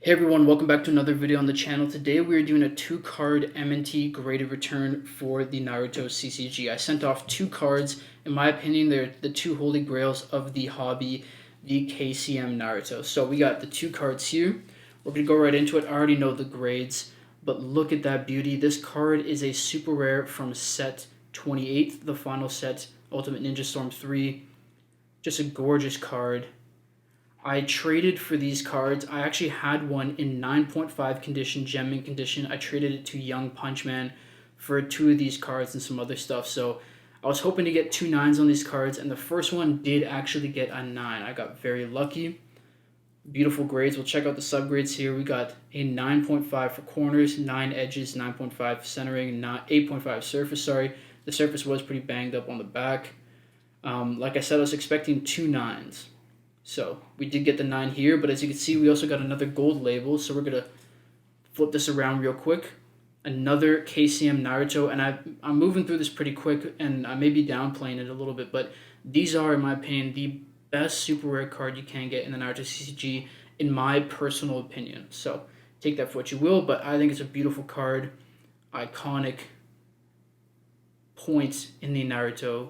Hey everyone, welcome back to another video on the channel. Today we are doing a 2-card MNT graded return for the Naruto CCG. I sent off 2 cards. In my opinion, they're the 2 holy grails of the hobby, the KCM Naruto. So we got the 2 cards here. We're going to go right into it. I already know the grades, but look at that beauty. This card is a super rare from set 28, the final set, Ultimate Ninja Storm 3. Just a gorgeous card. I traded for these cards. I actually had one in 9.5 condition, gem mint condition. I traded it to Young Punch Man for 2 of these cards and some other stuff. So I was hoping to get 2 9s on these cards, and the first one did actually get a 9. I got very lucky. Beautiful grades. We'll check out the subgrades here. We got a 9.5 for corners, 9 edges, 9.5 centering, 8.5 surface. Sorry, the surface was pretty banged up on the back. Like I said, I was expecting 2 9s. So we did get the 9 here, but as you can see, we also got another gold label. So we're going to flip this around real quick. Another KCM Naruto, and I'm moving through this pretty quick, and I may be downplaying it a little bit, but these are, in my opinion, the best super rare card you can get in the Naruto CCG, in my personal opinion. So take that for what you will, but I think it's a beautiful card, iconic point in the Naruto,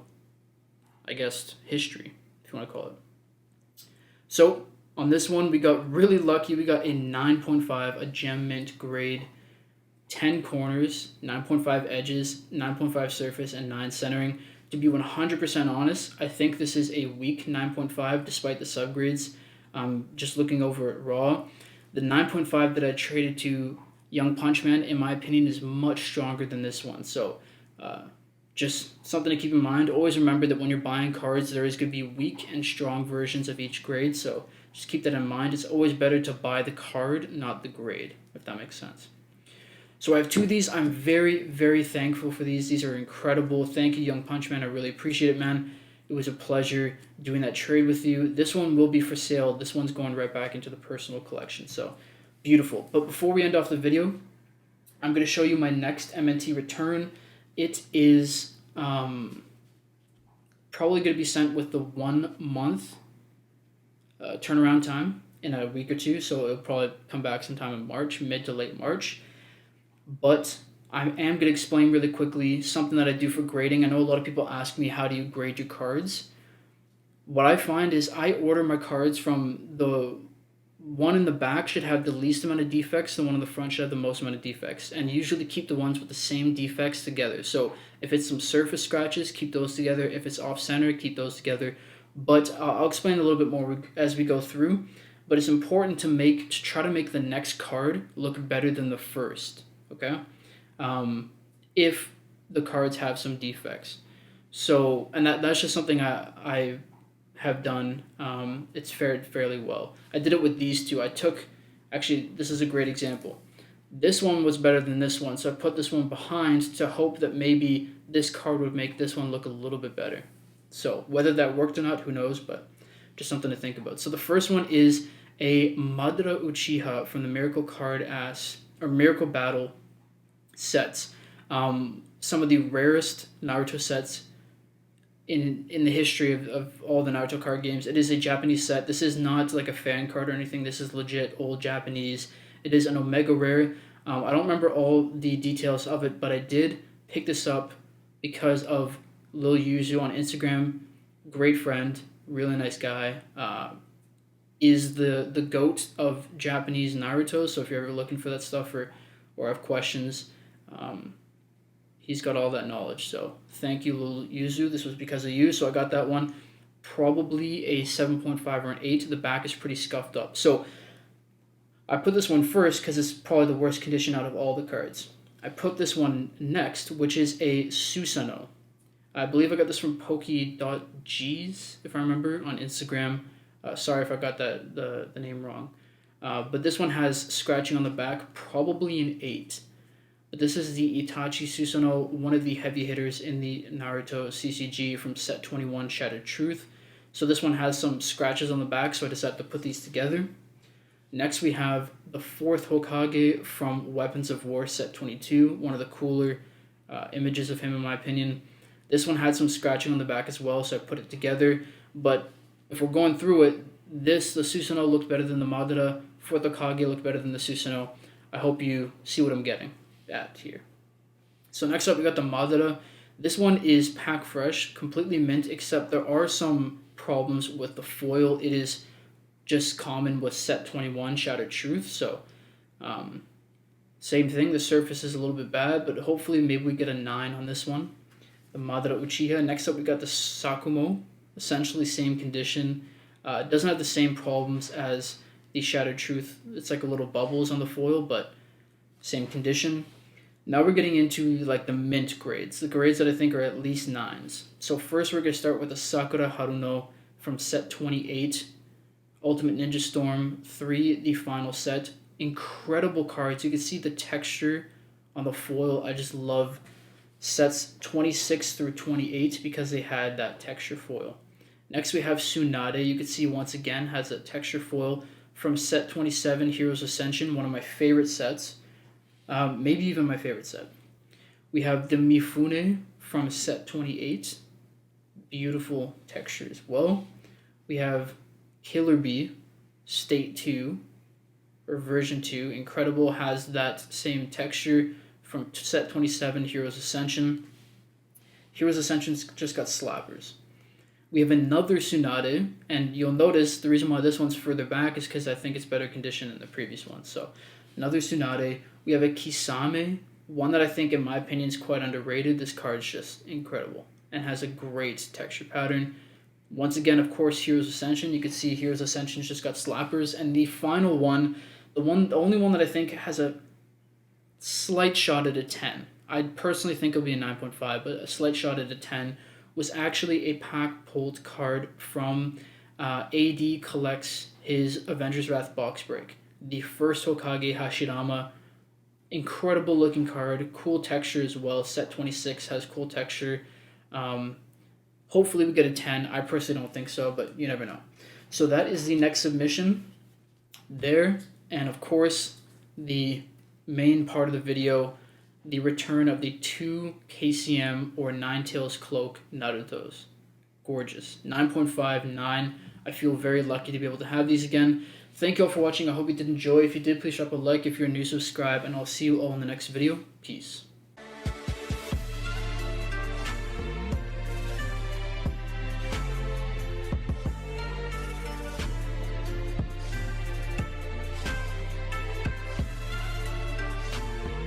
I guess, history, if you want to call it. So on this one, we got really lucky. We got a 9.5, a gem mint grade, 10 corners, 9.5 edges, 9.5 surface, and 9 centering. To be 100% honest, I think this is a weak 9.5 despite the subgrades. Just looking over it raw, the 9.5 that I traded to Young Punch Man, in my opinion, is much stronger than this one. So just something to keep in mind. Always remember that when you're buying cards, there is going to be weak and strong versions of each grade. So just keep that in mind. It's always better to buy the card, not the grade, if that makes sense. So I have 2 of these. I'm very, very thankful for these. These are incredible. Thank you, Young Punch Man. I really appreciate it, man. It was a pleasure doing that trade with you. This one will be for sale. This one's going right back into the personal collection. So beautiful. But before we end off the video, I'm going to show you my next MNT return. It is probably going to be sent with the 1 month turnaround time in a week or 2, so it'll probably come back sometime in March, mid to late March. But I am going to explain really quickly something that I do for grading. I know a lot of people ask me, how do you grade your cards? What I find is I order my cards from the one in the back should have the least amount of defects, the one in the front should have the most amount of defects, and usually keep the ones with the same defects together. So if it's some surface scratches, keep those together. If it's off-center, keep those together. But I'll explain a little bit more as we go through. But it's important to try to make the next card look better than the first, okay? If the cards have some defects. So, and that's just something I have done. It's fared fairly well. I did it with these 2. Actually, this is a great example. This one was better than this one, so I put this one behind to hope that maybe this card would make this one look a little bit better. So whether that worked or not, who knows, but just something to think about. So the first one is a Madara Uchiha from the Miracle Miracle Battle sets. Some of the rarest Naruto sets in the history of all the Naruto card games. It is a Japanese set. This is not like a fan card or anything. This is legit old Japanese. It is an Omega Rare. I don't remember all the details of it, but I did pick this up because of Lil Yuzu on Instagram. Great friend, really nice guy. Is the GOAT of Japanese Naruto, so if you're ever looking for that stuff or have questions, he's got all that knowledge. So thank you, Lil Yuzu. This was because of you, so I got that one. Probably a 7.5 or an 8. The back is pretty scuffed up. So I put this one first because it's probably the worst condition out of all the cards. I put this one next, which is a Susano. I believe I got this from Poki.Gs, if I remember, on Instagram. Sorry if I got the name wrong. But this one has scratching on the back, probably an 8. But this is the Itachi Susano, one of the heavy hitters in the Naruto CCG from set 21, Shattered Truth. So this one has some scratches on the back, so I decided to put these together. Next we have the 4th Hokage from Weapons of War set 22, one of the cooler images of him in my opinion. This one had some scratching on the back as well, so I put it together. But if we're going through it, the Susano looked better than the Madara Fourth Hokage looked better than the Susano. I hope you see what I'm getting at here. So next up, we got the Madara. This one is pack fresh, completely mint, except there are some problems with the foil. It is just common with set 21, Shattered Truth. So same thing, the surface is a little bit bad, but hopefully maybe we get a 9 on this one. The Madara Uchiha. Next up, we got the Sakumo. Essentially same condition. It doesn't have the same problems as the Shattered Truth. It's like a little bubbles on the foil, but same condition. Now we're getting into like the mint grades, the grades that I think are at least 9s. So first we're going to start with the Sakura Haruno from set 28, Ultimate Ninja Storm 3, the final set. Incredible cards. You can see the texture on the foil. I just love sets 26 through 28 because they had that texture foil. Next we have Tsunade. You can see once again has a texture foil from set 27, Heroes Ascension, one of my favorite sets. Maybe even my favorite set. We have the Mifune from set 28. Beautiful texture as well. We have Killer Bee, State 2, or version 2. Incredible, has that same texture from set 27, Heroes Ascension. Heroes Ascension just got slappers. We have another Tsunade, and you'll notice the reason why this one's further back is because I think it's better condition than the previous one. So another Tsunade. We have a Kisame, one that I think in my opinion is quite underrated. This card's just incredible and has a great texture pattern. Once again, of course, Heroes Ascension. You can see Heroes Ascension just got slappers. And the final one, the only one that I think has a slight shot at a 10. I personally think it'll be a 9.5, but a slight shot at a 10 was actually a pack pulled card from AD collects his Avengers Wrath box break. The first Hokage Hashirama. Incredible looking card, cool texture as well. Set 26 has cool texture. Hopefully we get a 10. I personally don't think so, but you never know. So that is the next submission there. And of course, the main part of the video, the return of the 2 KCM or Ninetales Cloak Narutos. Gorgeous. 9.5, 9. I feel very lucky to be able to have these again. Thank you all for watching. I hope you did enjoy. If you did, please drop a like. If you're new, subscribe. And I'll see you all in the next video. Peace.